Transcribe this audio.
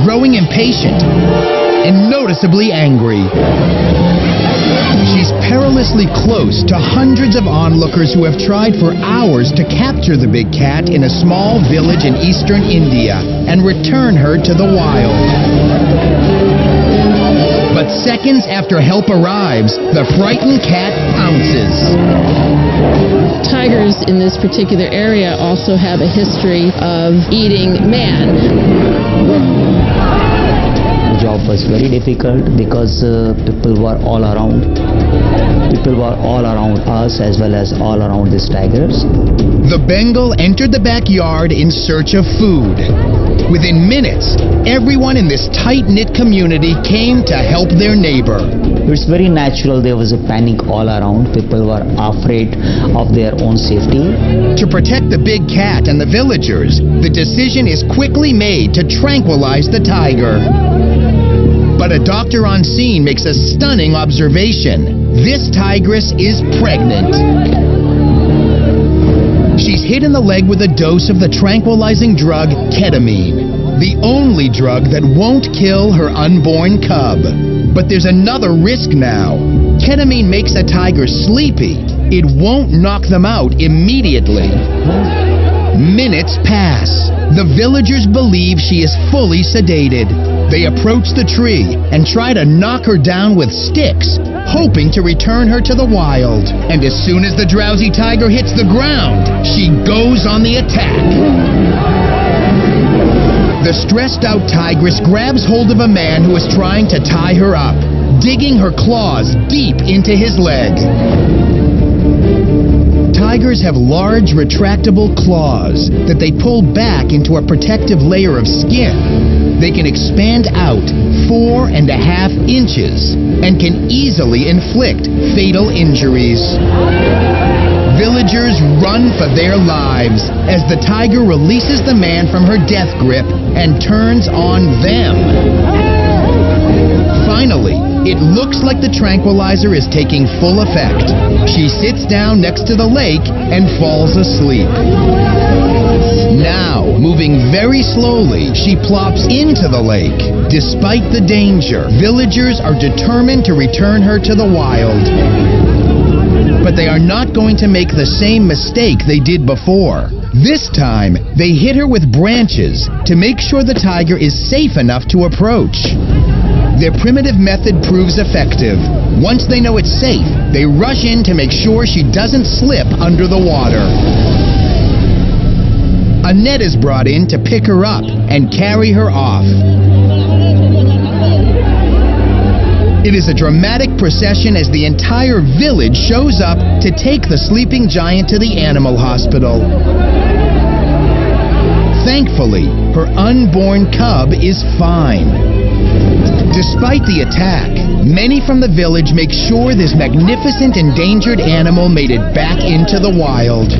growing impatient and noticeably angry. She's perilously close to hundreds of onlookers who have tried for hours to capture the big cat in a small village in eastern India and return her to the wild. But seconds after help arrives, the frightened cat pounces. Tigers in this particular area also have a history of eating man. The job was very difficult because people were all around. People were all around us as well as all around these tigers. The Bengal entered the backyard in search of food. Within minutes, everyone in this tight-knit community came to help their neighbor. It's very natural. There was a panic all around. People were afraid of their own safety. To protect the big cat and the villagers, the decision is quickly made to tranquilize the tiger. But a doctor on scene makes a stunning observation. This tigress is pregnant. She's hit in the leg with a dose of the tranquilizing drug ketamine, the only drug that won't kill her unborn cub. But there's another risk now. Ketamine makes a tiger sleepy. It won't knock them out immediately. Minutes pass. The villagers believe she is fully sedated. They approach the tree and try to knock her down with sticks, hoping to return her to the wild. And as soon as the drowsy tiger hits the ground, she goes on the attack. The stressed-out tigress grabs hold of a man who is trying to tie her up, digging her claws deep into his leg. Tigers have large, retractable claws that they pull back into a protective layer of skin. They can expand out 4.5 inches and can easily inflict fatal injuries. Villagers run for their lives as the tiger releases the man from her death grip and turns on them. Finally, it looks like the tranquilizer is taking full effect. She sits down next to the lake and falls asleep. Now, moving very slowly, she plops into the lake. Despite the danger, villagers are determined to return her to the wild. But they are not going to make the same mistake they did before. This time, they hit her with branches to make sure the tiger is safe enough to approach. Their primitive method proves effective. Once they know it's safe, they rush in to make sure she doesn't slip under the water. A net is brought in to pick her up and carry her off. It is a dramatic procession as the entire village shows up to take the sleeping giant to the animal hospital. Thankfully, her unborn cub is fine. Despite the attack, many from the village make sure this magnificent endangered animal made it back into the wild.